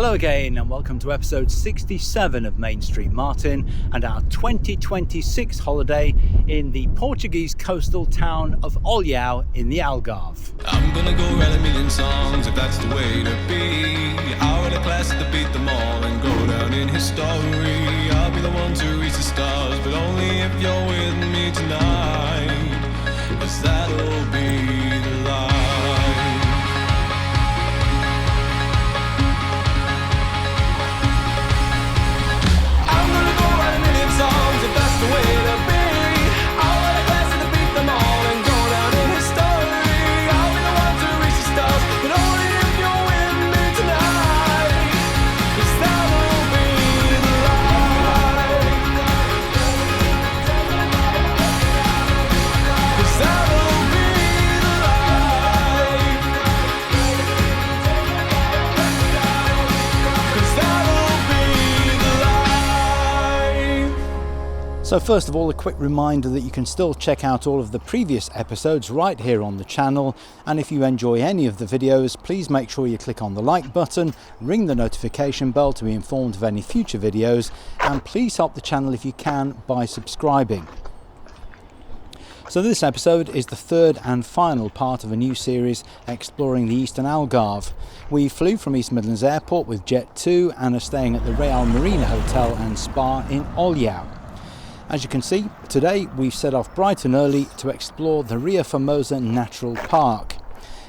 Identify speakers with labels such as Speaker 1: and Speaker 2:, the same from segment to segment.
Speaker 1: Hello again and welcome to episode 67 of Main Street Martin and our 2026 holiday in the Portuguese coastal town of Olhão in the Algarve.
Speaker 2: I'm gonna go write a million songs if that's the way to be. I'll write a class to beat them all and go down in history. I'll be the one to reach the stars, but only if you're with me tonight, 'cause that'll be the life. Songs, if that's the way to be. I'll let a class to beat them all and go down in history. I'll be the one to reach the stars, but only if you're with me tonight, 'cause that will be the life. 'Cause that will be the life. 'Cause that will be the life.
Speaker 1: So first of all, a quick reminder that you can still check out all of the previous episodes right here on the channel, and if you enjoy any of the videos, please make sure you click on the like button, ring the notification bell to be informed of any future videos, and please help the channel if you can by subscribing. So this episode is the third and final part of a new series exploring the Eastern Algarve. We flew from East Midlands Airport with Jet 2 and are staying at the Real Marina Hotel and Spa in Olhão. As you can see, today we've set off bright and early to explore the Ria Formosa Natural Park.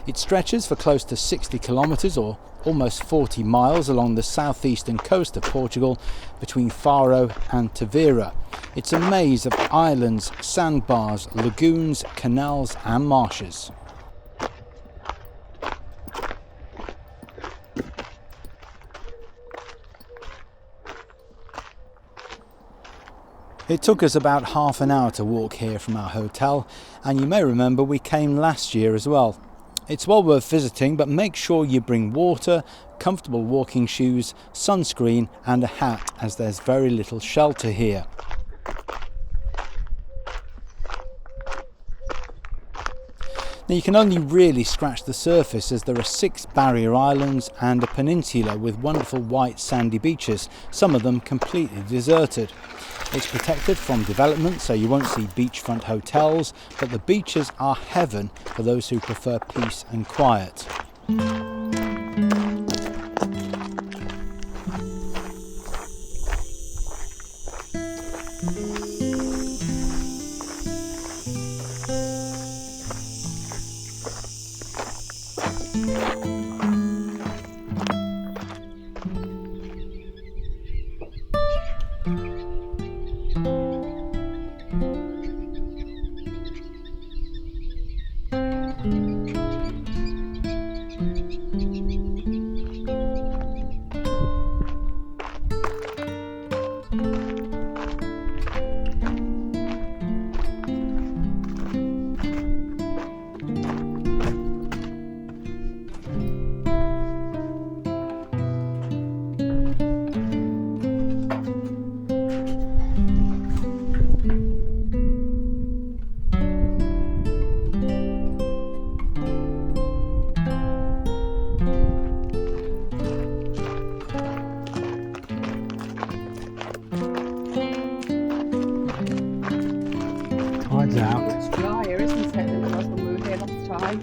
Speaker 1: It stretches for close to 60 kilometres or almost 40 miles along the southeastern coast of Portugal between Faro and Tavira. It's a maze of islands, sandbars, lagoons, canals and marshes. It took us about half an hour to walk here from our hotel, and you may remember we came last year as well. It's well worth visiting, but make sure you bring water, comfortable walking shoes, sunscreen and a hat, as there's very little shelter here. Now you can only really scratch the surface, as there are 6 barrier islands and a peninsula with wonderful white sandy beaches, some of them completely deserted. It's protected from development, so you won't see beachfront hotels, but the beaches are heaven for those who prefer peace and quiet. Tide's out.
Speaker 3: It's drier, isn't it, than it was when we were here last time?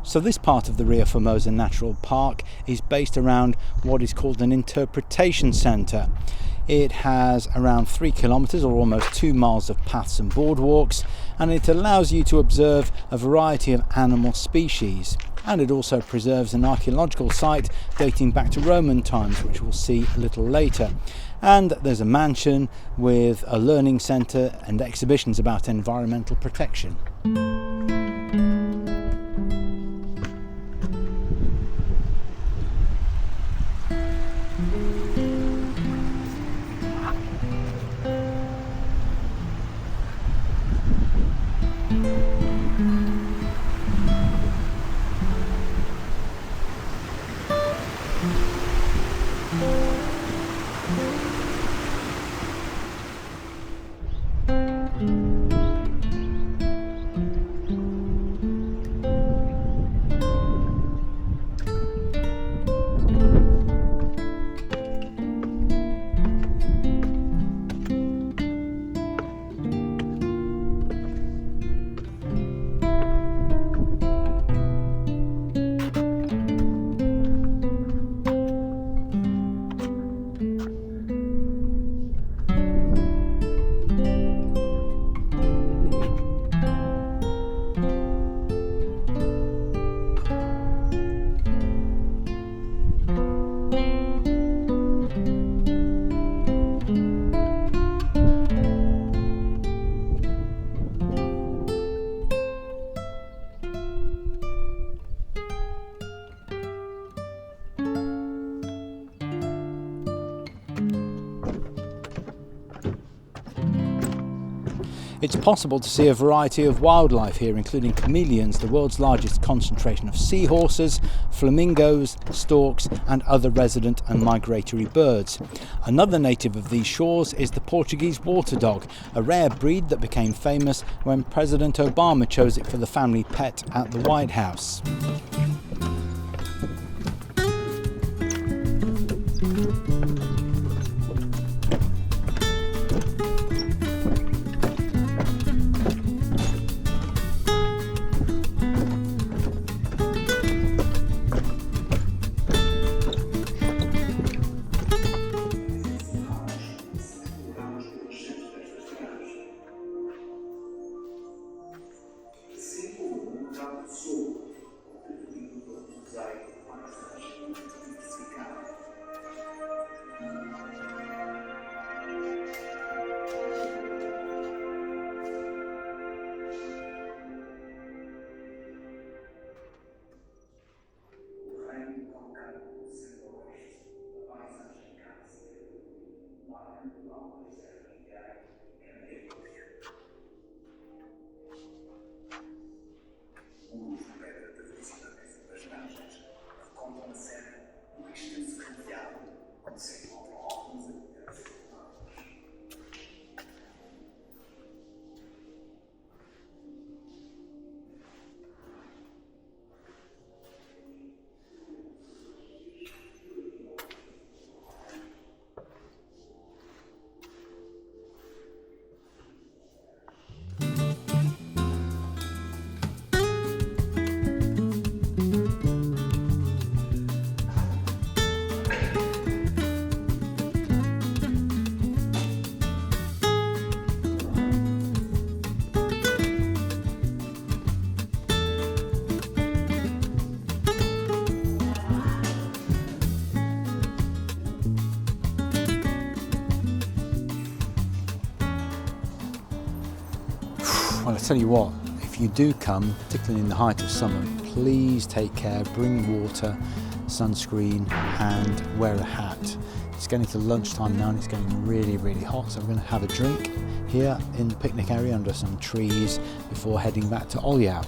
Speaker 1: So this part of the Ria Formosa Natural Park is based around what is called an interpretation centre. It has around 3 kilometres or almost 2 miles of paths and boardwalks, and it allows you to observe a variety of animal species. And it also preserves an archaeological site dating back to Roman times, which we'll see a little later. And there's a mansion with a learning centre and exhibitions about environmental protection. It's possible to see a variety of wildlife here, including chameleons, the world's largest concentration of seahorses, flamingos, storks and other resident and migratory birds. Another native of these shores is the Portuguese water dog, a rare breed that became famous when President Obama chose it for the family pet at the White House. Well, I tell you what, if you do come, particularly in the height of summer, please take care, bring water, sunscreen and wear a hat. It's getting to lunchtime now and it's getting really, really hot, so we're going to have a drink here in the picnic area under some trees before heading back to Olhão.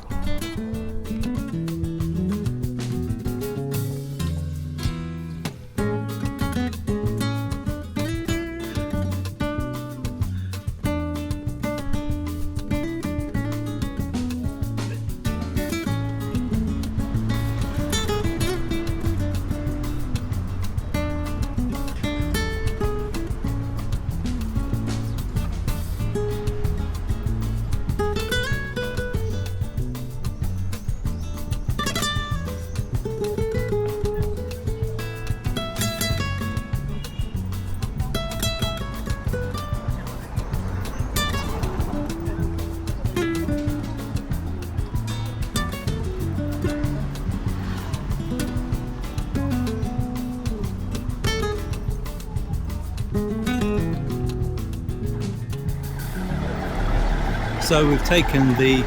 Speaker 1: So we've taken the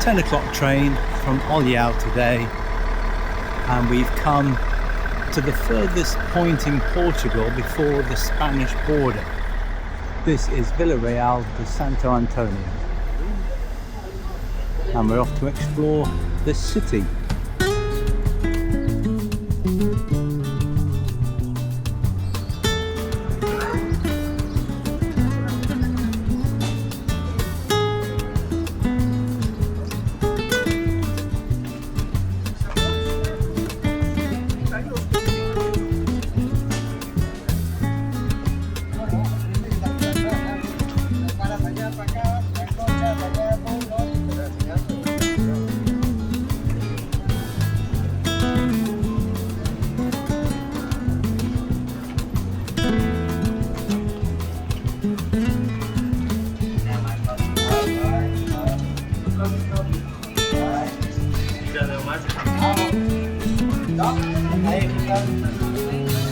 Speaker 1: 10 o'clock train from Olhão today and we've come to the furthest point in Portugal before the Spanish border. This is Vila de Santo Antonio and we're off to explore this city.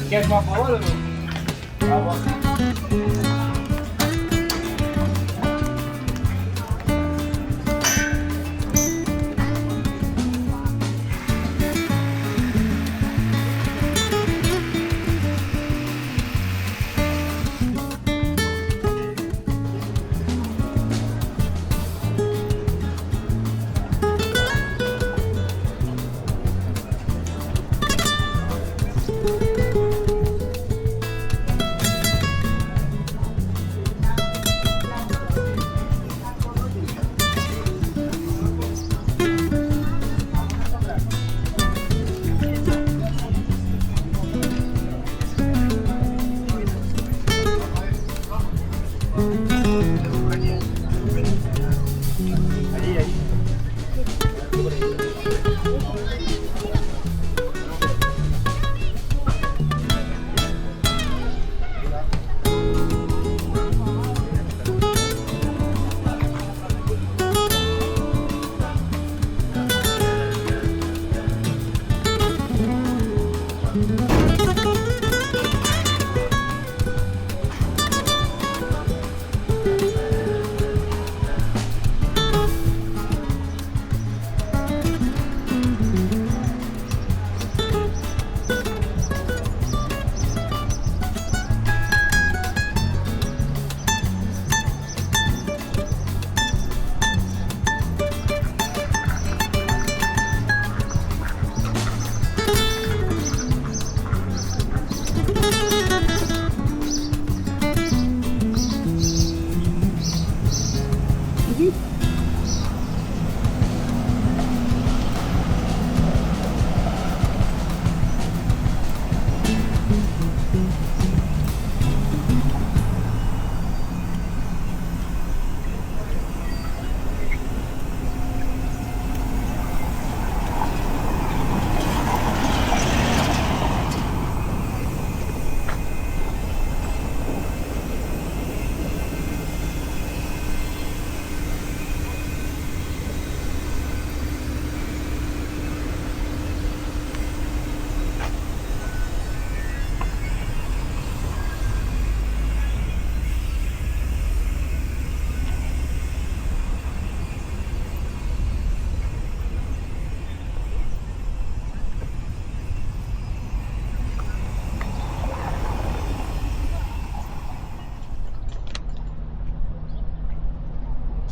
Speaker 4: ¿Quieres más favor o no? Vamos.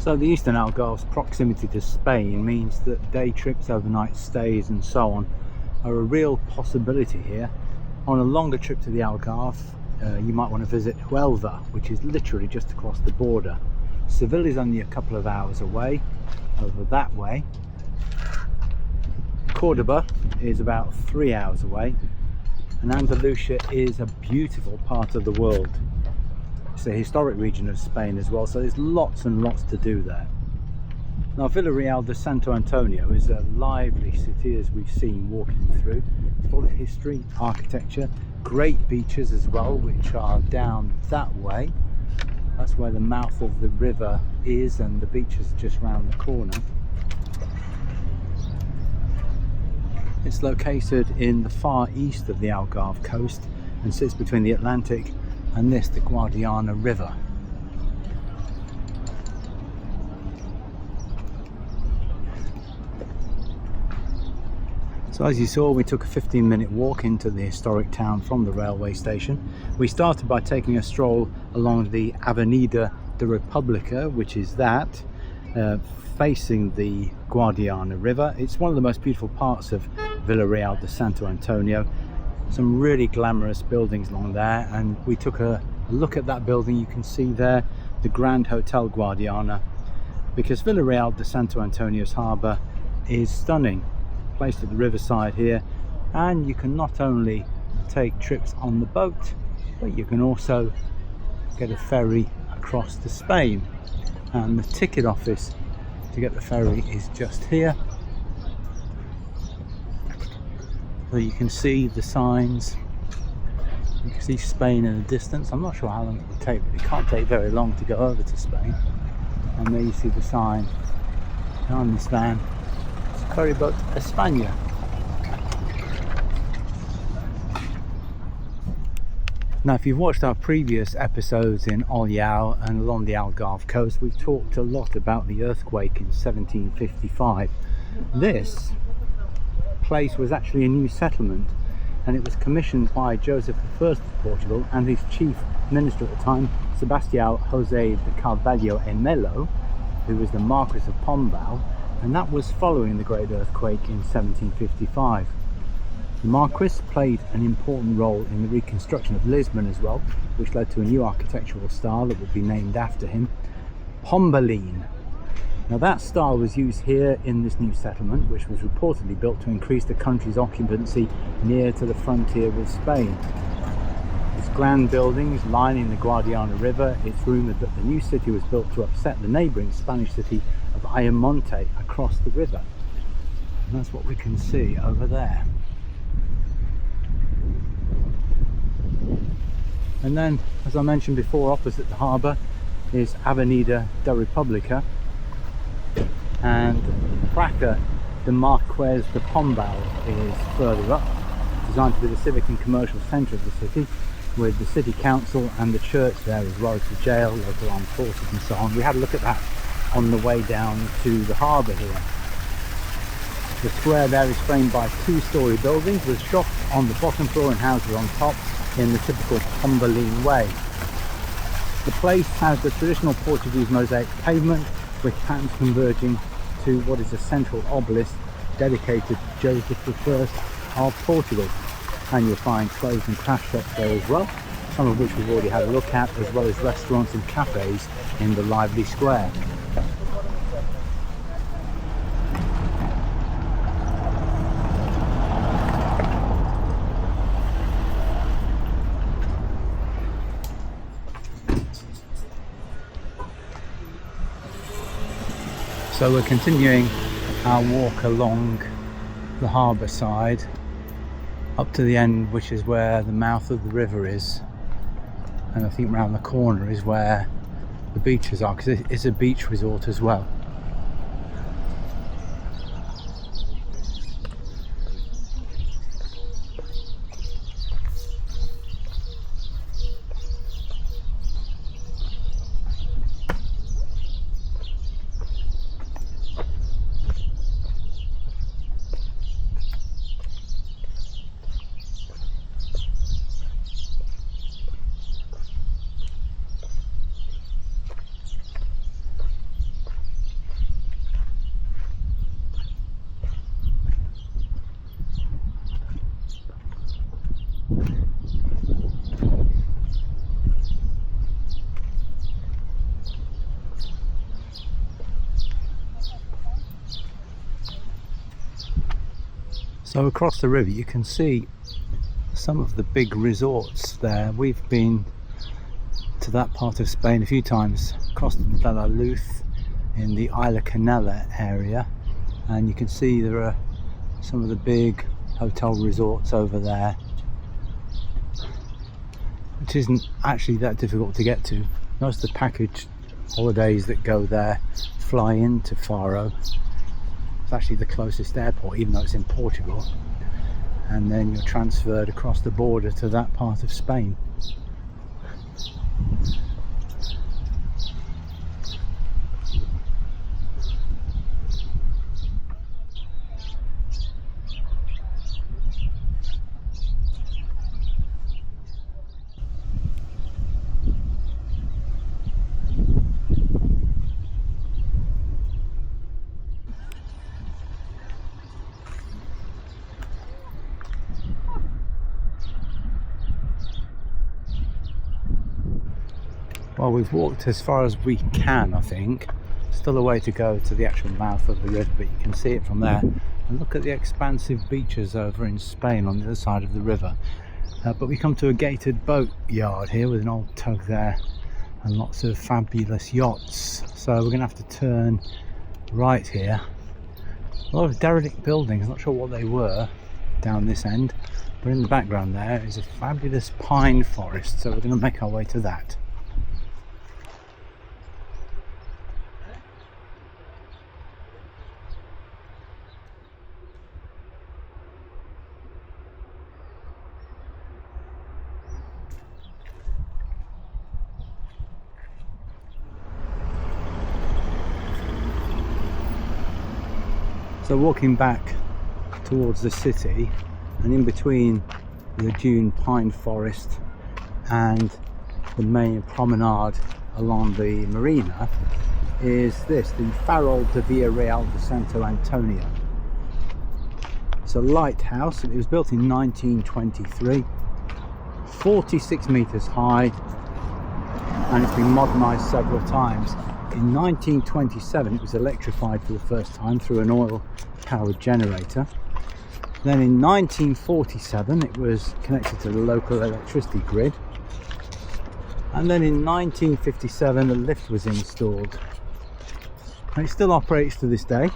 Speaker 1: So the Eastern Algarve's proximity to Spain means that day trips, overnight stays and so on are a real possibility here. On a longer trip to the Algarve, you might want to visit Huelva, which is literally just across the border. Seville is only a couple of hours away, over that way. Cordoba is about 3 hours away, and Andalusia is a beautiful part of the world. It's a historic region of Spain as well, so there's lots and lots to do there. Now Vila de Santo Antonio is a lively city, as we've seen walking through. It's full of history, architecture, great beaches as well, which are down that way. That's where the mouth of the river is, and the beach is just round the corner. It's located in the far east of the Algarve coast and sits between the Atlantic and the Guadiana River. So as you saw, we took a 15-minute walk into the historic town from the railway station. We started by taking a stroll along the Avenida de República, which is that, facing the Guadiana River. It's one of the most beautiful parts of Vila de Santo Antonio. Some really glamorous buildings along there, and we took a look at that building. You can see there the Grand Hotel Guadiana, because Vila de Santo Antonio's harbour is stunning, placed at the riverside here, and you can not only take trips on the boat, but you can also get a ferry across to Spain, and the ticket office to get the ferry is just here. So you can see the signs, you can see Spain in the distance. I'm not sure how long it will take, but it can't take very long to go over to Spain. And there you see the sign behind this van, it's Ferryboat España. Now, if you've watched our previous episodes in Olhão and along the Algarve coast, we've talked a lot about the earthquake in 1755. This place was actually a new settlement, and it was commissioned by Joseph I of Portugal and his chief minister at the time, Sebastião José de Carvalho e Melo, who was the Marquis of Pombal, and that was following the great earthquake in 1755. The Marquis played an important role in the reconstruction of Lisbon as well, which led to a new architectural style that would be named after him, Pombaline. Now that style was used here in this new settlement, which was reportedly built to increase the country's occupancy near to the frontier with Spain. Its grand buildings lining the Guadiana River, it's rumoured that the new city was built to upset the neighbouring Spanish city of Ayamonte across the river. And that's what we can see over there. And then, as I mentioned before, opposite the harbour is Avenida da República, and Praça de Marquês de Pombal is further up, designed to be the civic and commercial centre of the city, with the city council and the church there, as well as the jail, local armed forces and so on. We had a look at that on the way down to the harbour here. The square there is framed by two-storey buildings with shops on the bottom floor and houses on top in the typical Pombaline way. The place has the traditional Portuguese mosaic pavement with patterns converging to what is a central obelisk dedicated to Joseph I of Portugal. And you'll find clothes and craft shops there as well, some of which we've already had a look at, as well as restaurants and cafes in the lively square. So we're continuing our walk along the harbour side up to the end, which is where the mouth of the river is, and I think round the corner is where the beaches are, because it's a beach resort as well. So across the river you can see some of the big resorts there. We've been to that part of Spain a few times, Costa de la Luz in the Isla Canela area, and you can see there are some of the big hotel resorts over there, which isn't actually that difficult to get to. Most of the package holidays that go there fly into Faro. It's actually the closest airport, even though it's in Portugal, and then you're transferred across the border to that part of Spain. Well, we've walked as far as we can, I think. Still a way to go to the actual mouth of the river, but you can see it from there. And look at the expansive beaches over in Spain on the other side of the river. But we come to a gated boat yard here with an old tug there and lots of fabulous yachts. So we're going to have to turn right here. A lot of derelict buildings, not sure what they were down this end, but in the background there is a fabulous pine forest, so we're going to make our way to that. So walking back towards the city, and in between the dune pine forest and the main promenade along the marina is this, the Faro de Vila de Santo Antonio. It's a lighthouse. It was built in 1923, 46 meters high, and it's been modernized several times. In 1927 it was electrified for the first time through an oil powered generator. Then in 1947 it was connected to the local electricity grid, and then in 1957 a lift was installed, and it still operates to this day,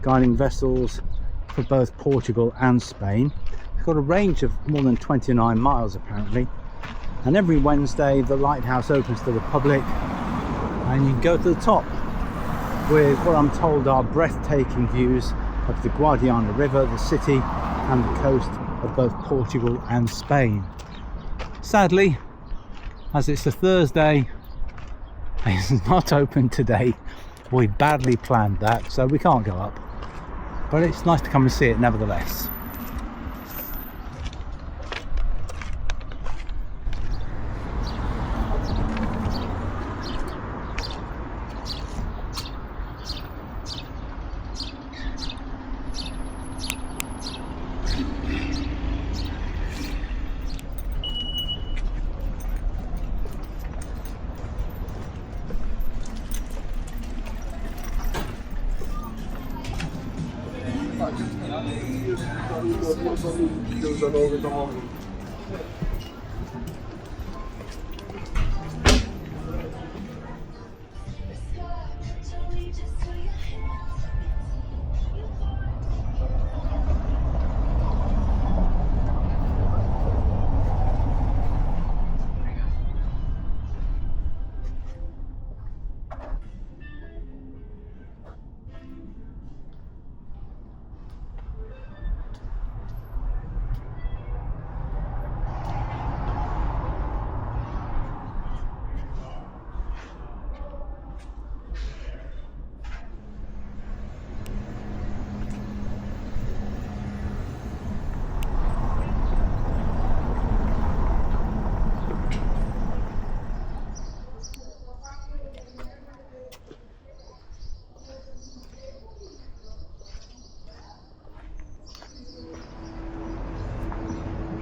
Speaker 1: guiding vessels for both Portugal and Spain. It's got a range of more than 29 miles apparently, and every Wednesday the lighthouse opens to the public and you can go to the top with what I'm told are breathtaking views of the Guadiana River, the city and the coast of both Portugal and Spain. Sadly, as it's a Thursday, it's not open today. We badly planned that, so we can't go up, but it's nice to come and see it nevertheless.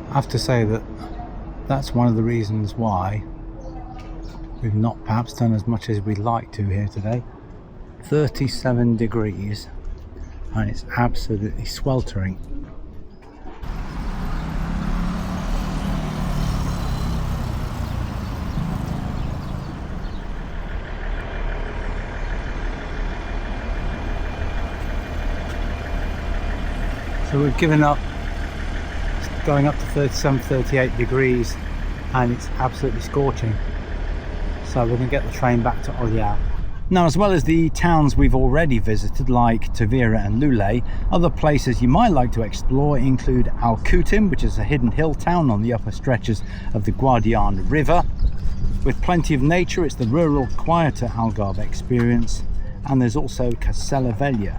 Speaker 1: I have to say that that's one of the reasons why we've not perhaps done as much as we'd like to here today. 37 degrees and it's absolutely sweltering. So we've given up going up to 37, 38 degrees and it's absolutely scorching. So we're going to get the train back to Olhão. Now, as well as the towns we've already visited like Tavira and Olhão, other places you might like to explore include Algarve, which is a hidden hill town on the upper stretches of the Guadiana River. With plenty of nature, it's the rural, quieter Algarve experience. And there's also Castela Velha.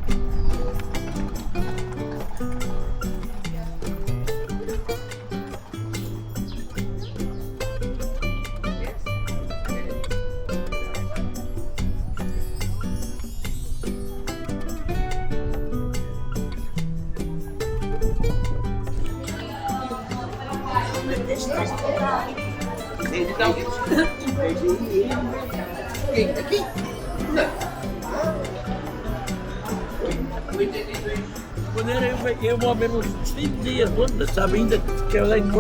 Speaker 5: Quando eu vou ver uns 5 dias, onde sabe ainda que eu leio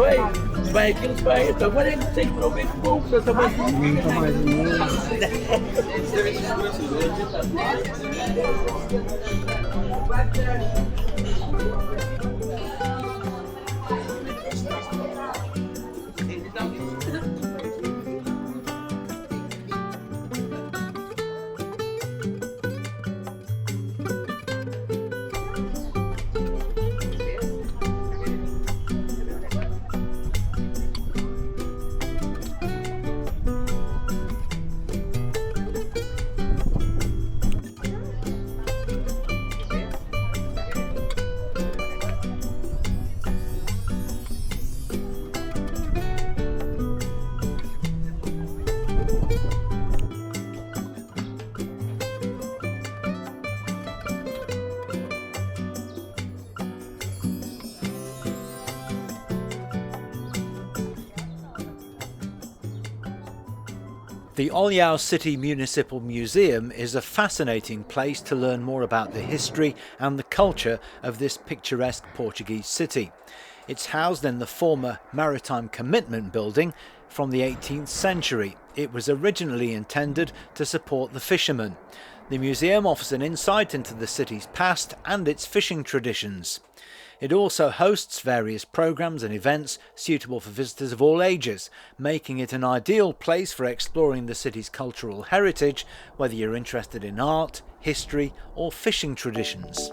Speaker 5: vai aquilo vai, então agora ele tem que prover pouco, eu também
Speaker 1: The Olhão City Municipal Museum is a fascinating place to learn more about the history and the culture of this picturesque Portuguese city. It's housed in the former Maritime Commitment Building from the 18th century. It was originally intended to support the fishermen. The museum offers an insight into the city's past and its fishing traditions. It also hosts various programs and events suitable for visitors of all ages, making it an ideal place for exploring the city's cultural heritage, whether you're interested in art, history or fishing traditions.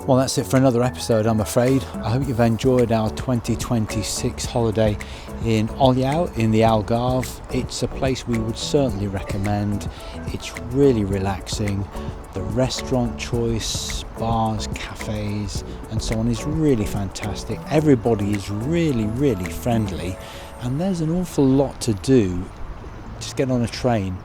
Speaker 1: Well, that's it for another episode, I'm afraid. I hope you've enjoyed our 2026 holiday in Olhão in the Algarve. It's a place we would certainly recommend. It's really relaxing. The restaurant choice, bars, cafes and so on is really fantastic. Everybody is really, really friendly and there's an awful lot to do. Just get on a train.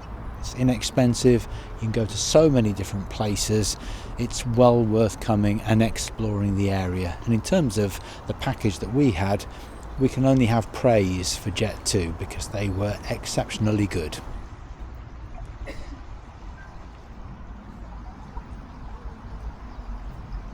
Speaker 1: It's inexpensive, you can go to so many different places. It's well worth coming and exploring the area. And in terms of the package that we had, we can only have praise for Jet2 because they were exceptionally good.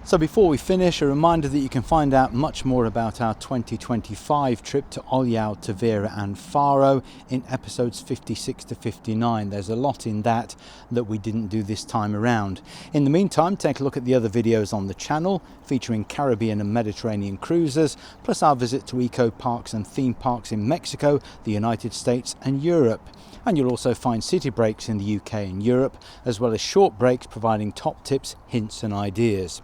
Speaker 1: So before we finish, a reminder that you can find out much more about our 2025 trip to Olhão, Tavira and Faro in episodes 56 to 59. There's a lot in that we didn't do this time around. In the meantime, take a look at the other videos on the channel featuring Caribbean and Mediterranean cruises, plus our visit to eco parks and theme parks in Mexico, the United States and Europe. And you'll also find city breaks in the UK and Europe, as well as short breaks providing top tips, hints and ideas.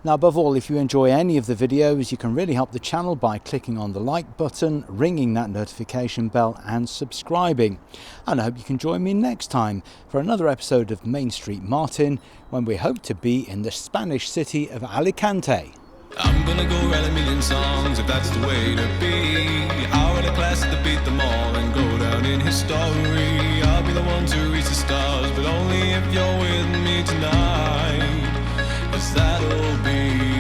Speaker 1: Now, above all, if you enjoy any of the videos, you can really help the channel by clicking on the like button, ringing that notification bell and subscribing. And I hope you can join me next time for another episode of Main Street Martin, when we hope to be in the Spanish city of Alicante.
Speaker 2: I'm gonna go write a million songs if that's the way to be. I'll write a classic to beat them all and go down in history. I'll be the one to reach the stars, but only if you're with me tonight. 'Cause that'll be